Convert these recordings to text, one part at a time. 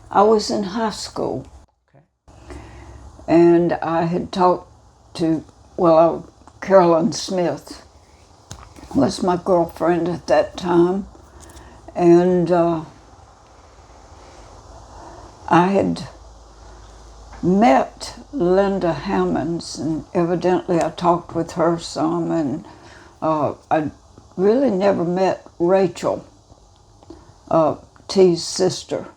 I was in high school. Okay. And I had talked to, Carolyn Smith was my girlfriend at that time. And I had met Linda Hammonds, and evidently I talked with her some, and I really never met Rachel, T's sister.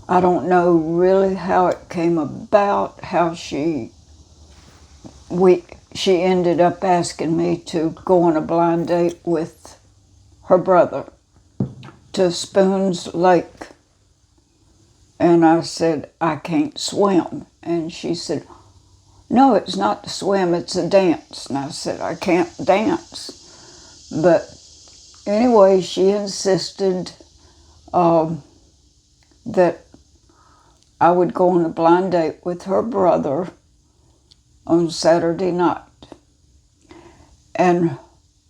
I don't know really how it came about, how she ended up asking me to go on a blind date with her brother to Spoons Lake. And I said, I can't swim. And she said, no, it's not to swim, it's a dance. And I said, I can't dance. But anyway, she insisted that I would go on a blind date with her brother on Saturday night. And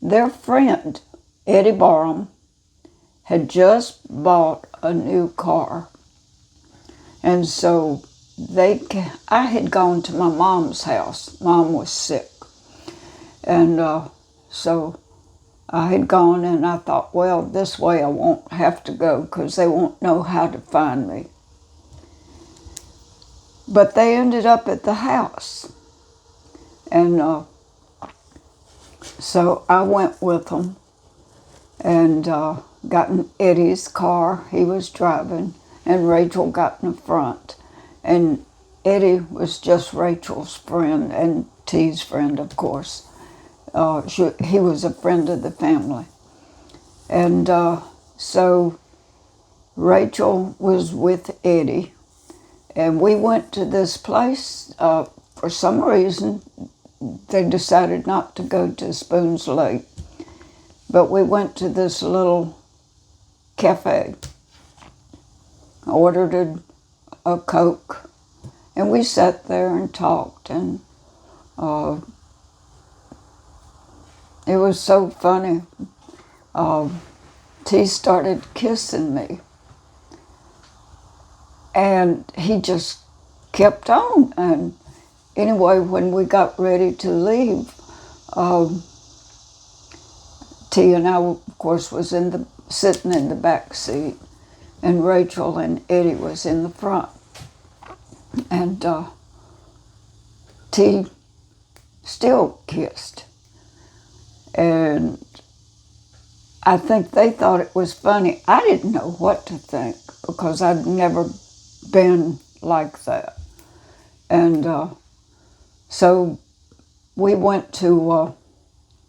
their friend, Eddie Barham, had just bought a new car. And so I had gone to my mom's house. Mom was sick. And so I had gone, and I thought, well, this way I won't have to go because they won't know how to find me. But they ended up at the house. And so I went with them and got in Eddie's car. He was driving, and Rachel got in the front. And Eddie was just Rachel's friend and T's friend, of course. He was a friend of the family. And so Rachel was with Eddie. And we went to this place. For some reason, they decided not to go to Spoons Lake. But we went to this little cafe. I ordered a Coke. And we sat there and talked. And it was so funny. T started kissing me. And he just kept on. And anyway, when we got ready to leave, T and I, of course, was sitting in the back seat, and Rachel and Eddie was in the front. And T still kissed. And I think they thought it was funny. I didn't know what to think because I'd never been like that. And so we went to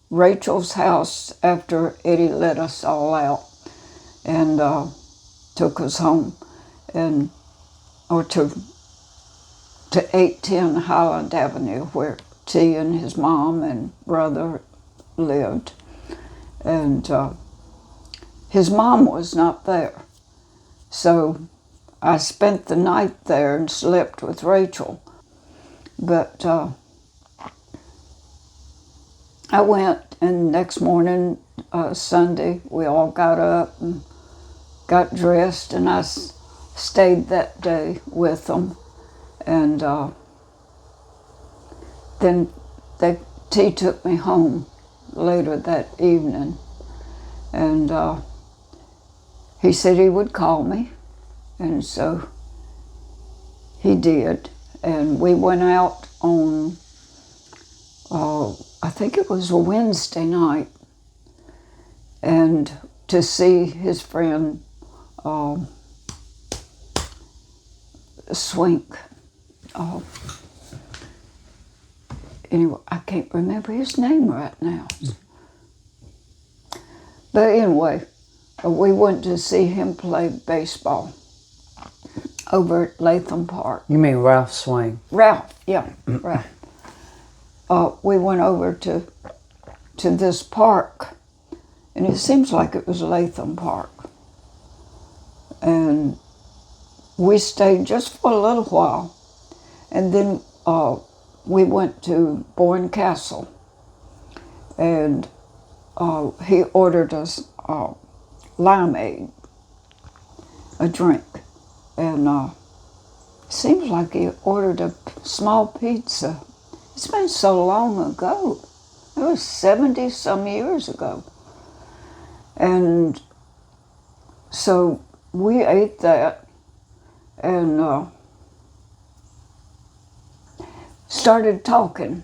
Rachel's house after Eddie let us all out and took us home, or to 810 Highland Avenue, where T and his mom and brother lived. And his mom was not there. So I spent the night there and slept with Rachel. But I went, and next morning, Sunday, we all got up and got dressed, and I stayed that day with them. And then T took me home later that evening. And he said he would call me. And so he did. And we went out on, I think it was a Wednesday night, and to see his friend Swink. Anyway, I can't remember his name right now. But anyway, we went to see him play baseball over at Latham Park. You mean Ralph Swain? Ralph, yeah, Ralph. We went over to this park, and it seems like it was Latham Park. And we stayed just for a little while, and then we went to Bourne Castle, and he ordered us limeade, a drink. And seems like he ordered a small pizza. It's been so long ago. It was 70 some years ago. And so we ate that and started talking.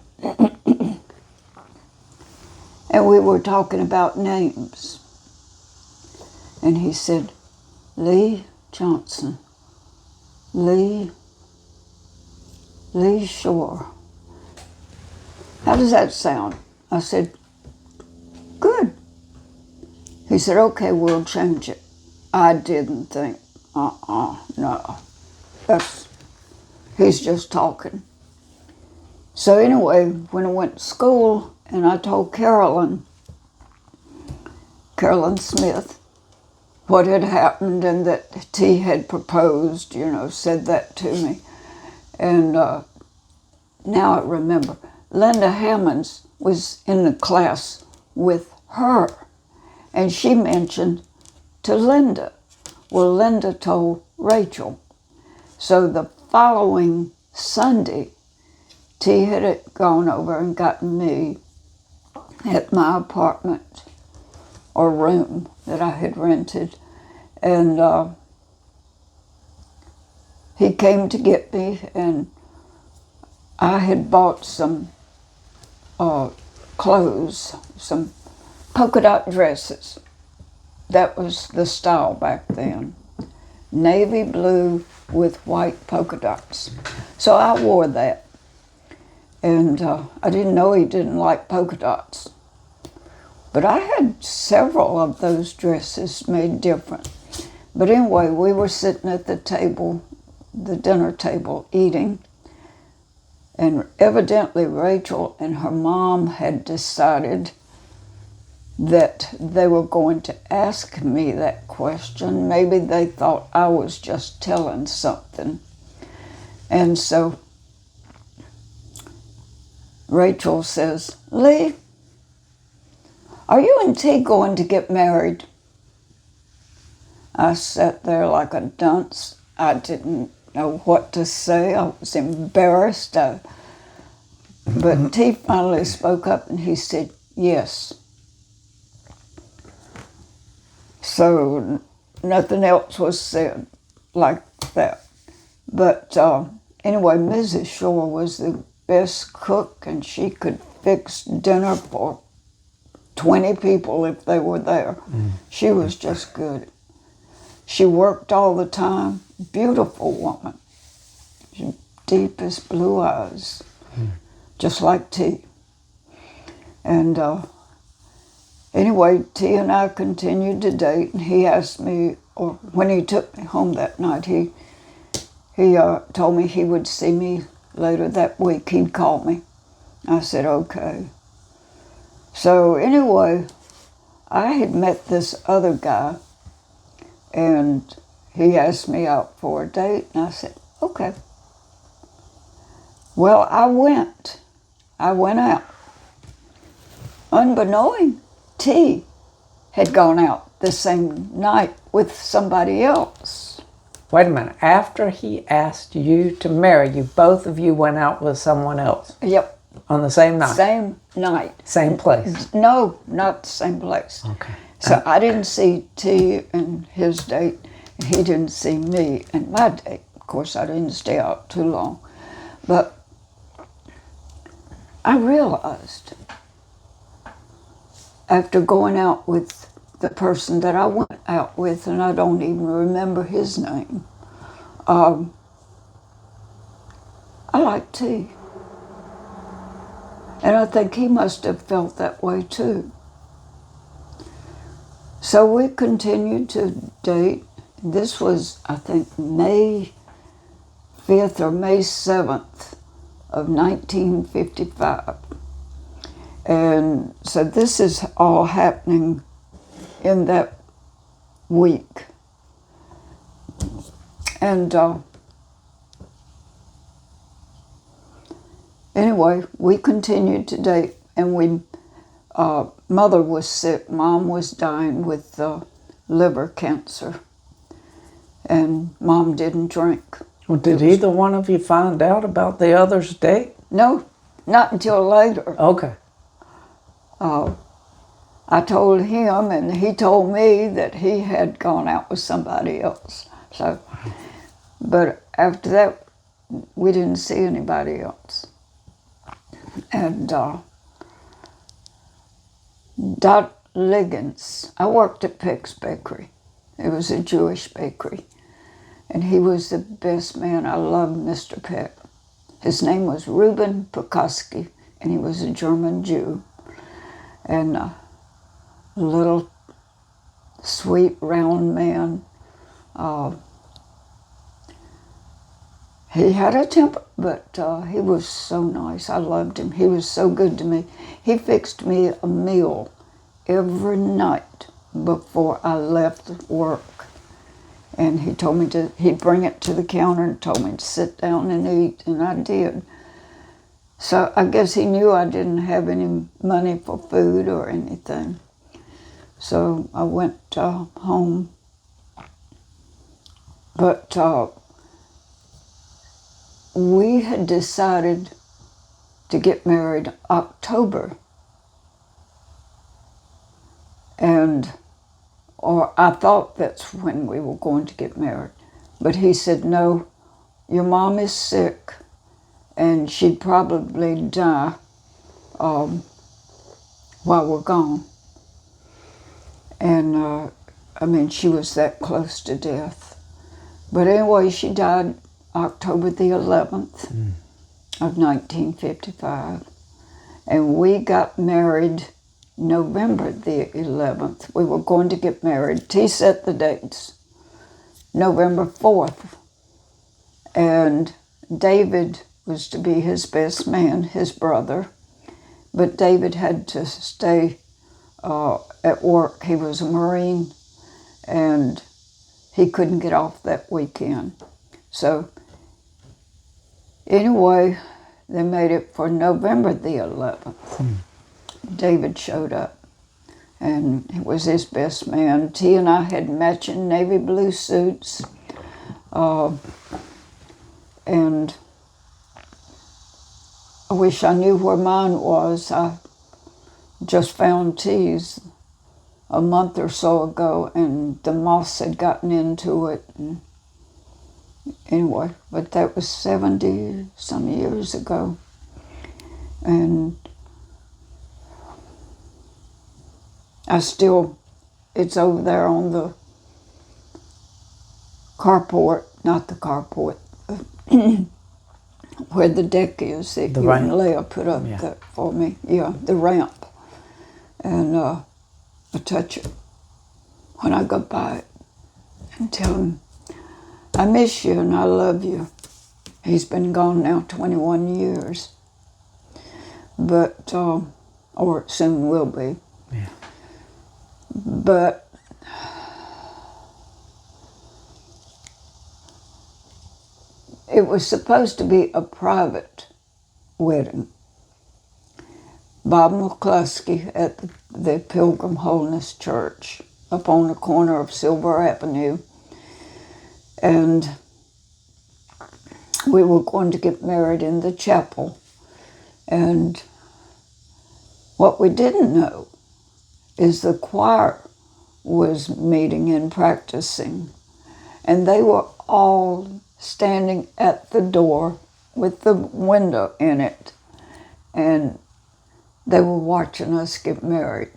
And we were talking about names. And he said, Lee Johnson, Lee Shore. How does that sound? I said, good. He said, okay, we'll change it. I didn't think, no. He's just talking. So anyway, when I went to school and I told Carolyn Smith, what had happened and that T had proposed, said that to me. And now I remember, Linda Hammonds was in the class with her, and she mentioned to Linda. Well, Linda told Rachel. So the following Sunday, T had gone over and gotten me at my apartment or room that I had rented. And he came to get me, and I had bought some clothes, some polka dot dresses. That was the style back then. Navy blue with white polka dots. So I wore that. And I didn't know he didn't like polka dots. But I had several of those dresses made different. But anyway, we were sitting at the table, the dinner table, eating. And evidently Rachel and her mom had decided that they were going to ask me that question. Maybe they thought I was just telling something. And so Rachel says, Lee, are you and T going to get married? I sat there like a dunce. I didn't know what to say. I was embarrassed. But T finally spoke up and he said, yes. So nothing else was said like that. But anyway, Mrs. Shore was the best cook, and she could fix dinner for 20 people if they were there. She was just good. She worked all the time. Beautiful woman. Deepest blue eyes. Just like T. And anyway, T and I continued to date, and he asked me, or when he took me home that night, he told me he would see me later that week. He'd call me. I said, okay. So anyway, I had met this other guy, and he asked me out for a date, and I said, okay. Well, I went out. Unbeknown, T had gone out the same night with somebody else. Wait a minute. After he asked you to marry you, both of you went out with someone else? Yep. On the same night? Same night. Same place? No, not the same place. Okay. So I didn't see T and his date, and he didn't see me and my date. Of course, I didn't stay out too long. But I realized, after going out with the person that I went out with, and I don't even remember his name, I like T. And I think he must have felt that way too. So we continued to date. This was, I think, May 5th or May 7th of 1955. And so this is all happening in that week. And anyway, we continued to date, and mother was sick. Mom was dying with liver cancer. and Mom didn't drink. Well, did either one of you find out about the other's date? No, not until later. Okay. I told him, and he told me that he had gone out with somebody else. So, but after that, we didn't see anybody else. And Dot Liggins, I worked at Peck's Bakery. It was a Jewish bakery. And he was the best man. I loved Mr. Peck. His name was Reuben Pekoski, and he was a German Jew. And a little sweet, round man. He had a temper, but he was so nice. I loved him. He was so good to me. He fixed me a meal every night before I left work. And he told me he'd bring it to the counter and told me to sit down and eat, and I did. So I guess he knew I didn't have any money for food or anything. So I went home. But we had decided to get married October. Or I thought that's when we were going to get married. But he said, no, your mom is sick and she'd probably die while we're gone. And she was that close to death. But anyway, she died October the 11th of 1955. And we got married November the 11th. We were going to get married. He set the dates. November 4th. And David was to be his best man, his brother. But David had to stay at work. He was a Marine, and he couldn't get off that weekend. So anyway, they made it for November the 11th. David showed up, and he was his best man. T and I had matching navy blue suits, and I wish I knew where mine was. I just found T's a month or so ago, and the moths had gotten into it. And anyway, but that was 70-some years ago. And it's over there on the carport, not the carport, where the deck is that you and Leah put up there for me. Yeah, the ramp. And I touch it when I go by it and tell him, I miss you and I love you. He's been gone now 21 years. But, or soon will be. Yeah. But it was supposed to be a private wedding. Bob McCluskey at the Pilgrim Holiness Church up on the corner of Silver Avenue. And we were going to get married in the chapel. And what we didn't know is the choir was meeting and practicing. And they were all standing at the door with the window in it. And they were watching us get married.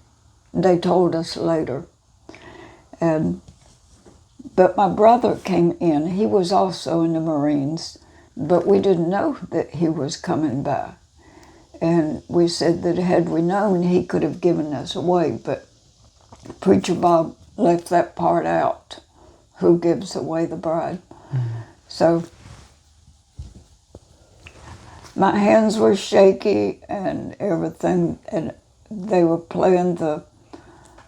They told us later. But my brother came in. He was also in the Marines, but we didn't know that he was coming by. And we said that had we known, he could have given us away, but Preacher Bob left that part out, who gives away the bride. Mm-hmm. So my hands were shaky and everything, and they were playing the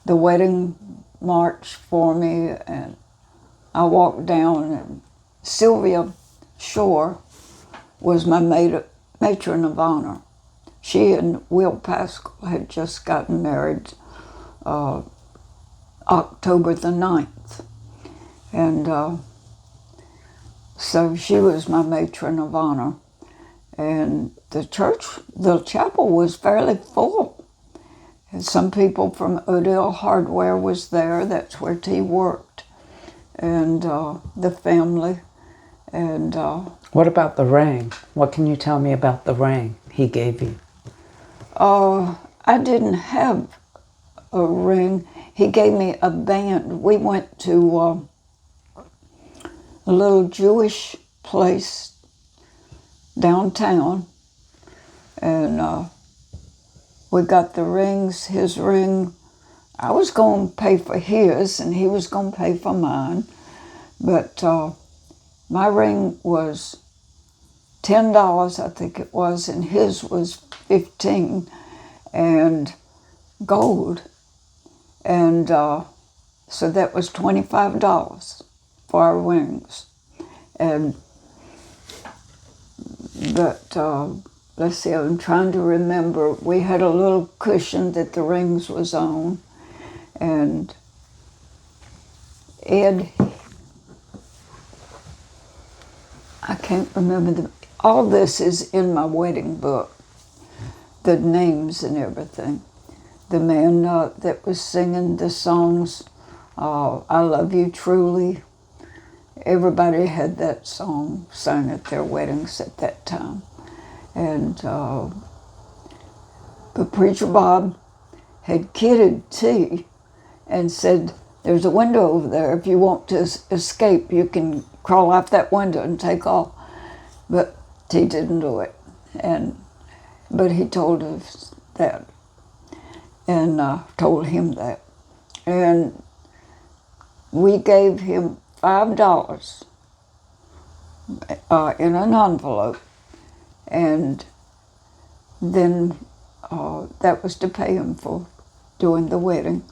wedding march for me, and I walked down, and Sylvia Shore was my matron of honor. She and Will Pascal had just gotten married October the 9th. And So she was my matron of honor. And the chapel was fairly full. And some people from Odell Hardware was there. That's where T worked. And the family. And What about the ring? What can you tell me about the ring he gave you? I didn't have a ring. He gave me a band. We went to a little Jewish place downtown, and we got the rings. His ring, I was going to pay for his, and he was going to pay for mine. But my ring was $10, I think it was, and his was $15, and gold. And so that was $25 for our rings. But let's see, I'm trying to remember. We had a little cushion that the rings was on. And Ed, I can't remember all this is in my wedding book, the names and everything. The man that was singing the songs, I Love You Truly. Everybody had that song sung at their weddings at that time. And but Preacher Bob had kidded T and said, there's a window over there. If you want to escape, you can crawl out that window and take off. But T didn't do it. But he told us that. And told him that. And we gave him $5 in an envelope. And then that was to pay him for doing the wedding.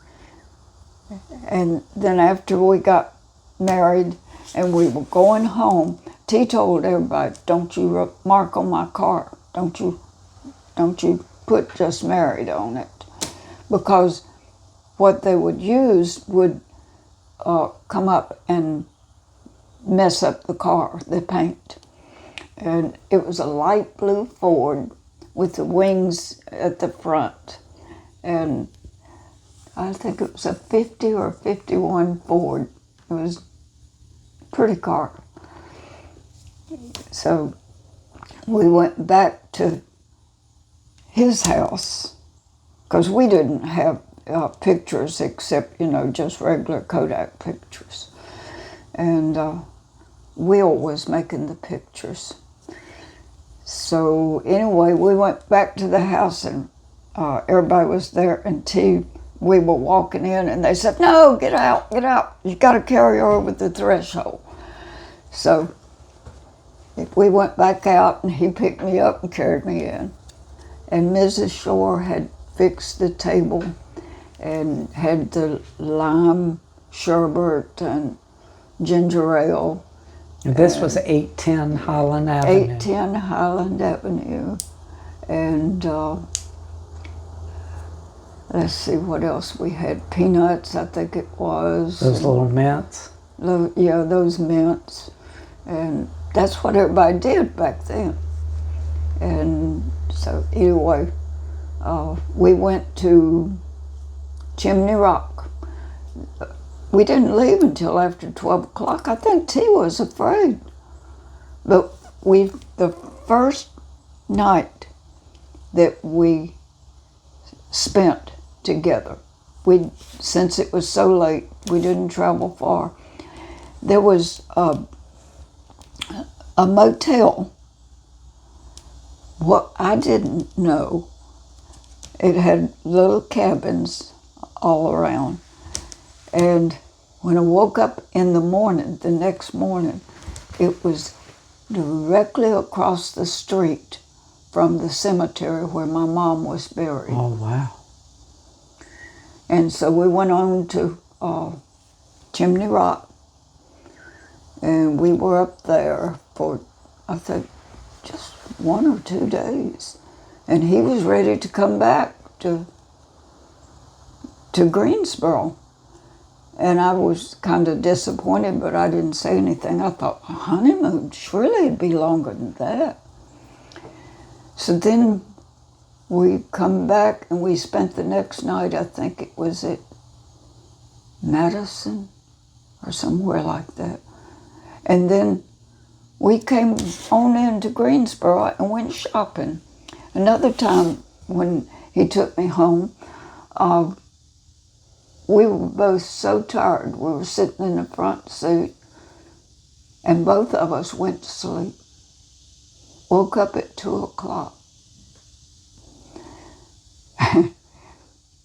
And then after we got married and we were going home, T told everybody, don't you mark on my car. Don't you put just married on it. Because what they would use would come up and mess up the car, the paint. And it was a light blue Ford with the wings at the front. And I think it was a 50 or 51 Ford. It was a pretty car. So we went back to his house, because we didn't have pictures except, just regular Kodak pictures. And Will was making the pictures. So anyway, we went back to the house, and everybody was there, and we were walking in, and they said, no, get out, you got to carry her over the threshold. So we went back out, and he picked me up and carried me in. And Mrs. Shore had fixed the table and had the lime sherbet and ginger ale. This was 810 Highland Avenue. 810 Highland Avenue. And let's see what else we had. Peanuts, I think it was. Those little mints. Yeah, those mints. And that's what everybody did back then. And so anyway, we went to Chimney Rock. We didn't leave until after 12 o'clock. I think T was afraid. But the first night that we spent together, since it was so late, we didn't travel far. There was a motel. What I didn't know, it had little cabins all around. And when I woke up in the morning, the next morning, it was directly across the street from the cemetery where my mom was buried. Oh, wow. And so we went on to Chimney Rock, and we were up there for, I think, just 1 or 2 days. And he was ready to come back to Greensboro. And I was kind of disappointed, but I didn't say anything. I thought, a honeymoon, surely it'd be longer than that. So then we come back and we spent the next night, I think it was at Madison or somewhere like that. And then we came on into Greensboro and went shopping. Another time when he took me home, we were both so tired. We were sitting in the front seat, and both of us went to sleep. Woke up at 2 o'clock.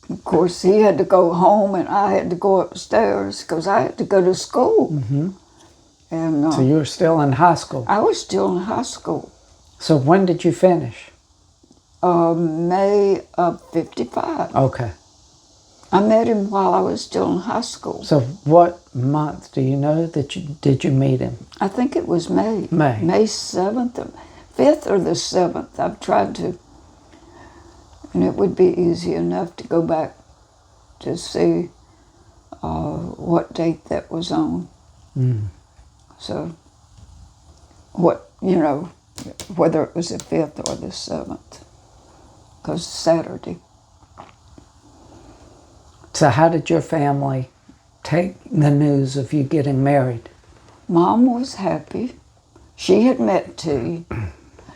Of course, he had to go home, and I had to go upstairs because I had to go to school. Mm-hmm. And So you were still in high school. I was still in high school. So when did you finish? May of 55. Okay. I met him while I was still in high school. So what month do you know that did you meet him? I think it was May. May. May 7th, 5th or the 7th. I've tried to, and it would be easy enough to go back to see what date that was on. Mm. So, whether it was the 5th or the 7th, because Saturday. So how did your family take the news of you getting married? Mom was happy. She had met T.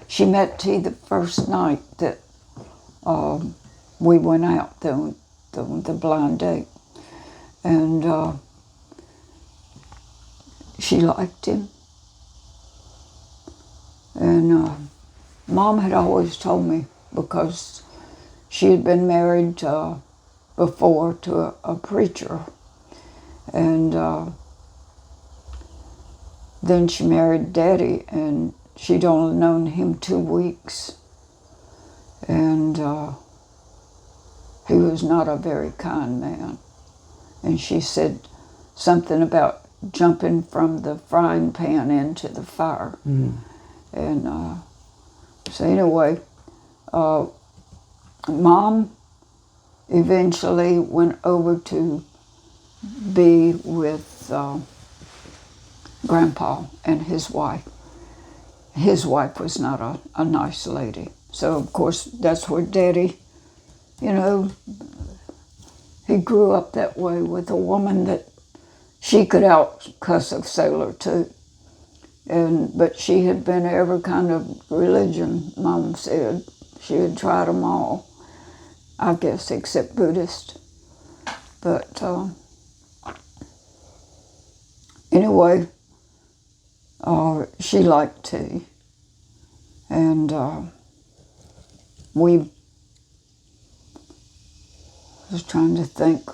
She met T the first night that we went out, the blind date. And she liked him. And Mom had always told me, because she had been married before to a preacher. And then she married Daddy, and she'd only known him 2 weeks. And he was not a very kind man. And she said something about jumping from the frying pan into the fire. Mm. And so anyway, Mom eventually went over to be with Grandpa and his wife. His wife was not a nice lady. So, of course, that's where Daddy, he grew up that way with a woman that she could out-cuss a sailor too. But she had been every kind of religion, Mom said. She had tried them all, I guess, except Buddhist. But anyway, she liked tea. And I was trying to think.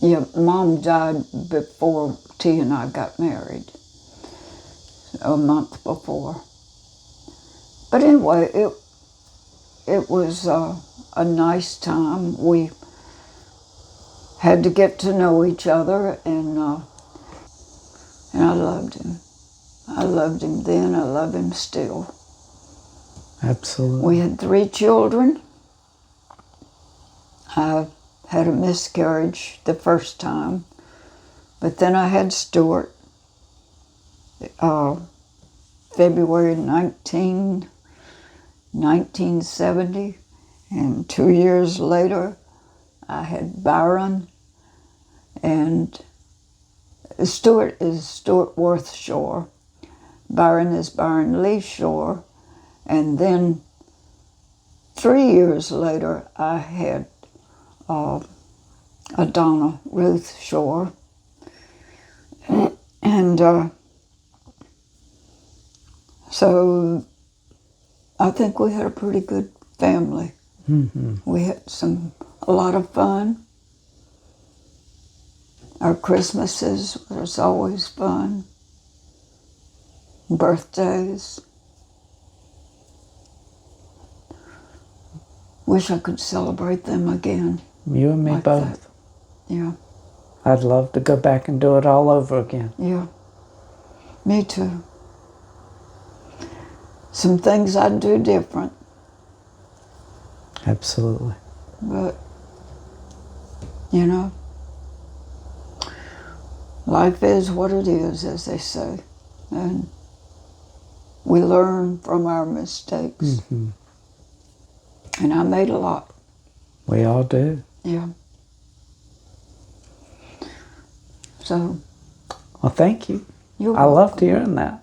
Yeah, Mom died before T and I got married, a month before. But anyway, it was a nice time. We had to get to know each other, and I loved him. I loved him then. I love him still. Absolutely. We had 3 children. I had a miscarriage the first time, but then I had Stuart, February 1970, and 2 years later, I had Byron, and Stuart is Stuart Worth Shore. Byron is Byron Lee Shore, and then 3 years later, I had Adonna Ruth Shore, and so I think we had a pretty good family. Mm-hmm. We had a lot of fun. Our Christmases was always fun. Birthdays. Wish I could celebrate them again. You and me like both. that. Yeah. I'd love to go back and do it all over again. Yeah. Me too. Some things I'd do different, Absolutely. but Life is what it is, as they say. And we learn from our mistakes. Mm-hmm. And I made a lot. We all do. Yeah. So. Well, thank you. You're I loved welcome. hearing that.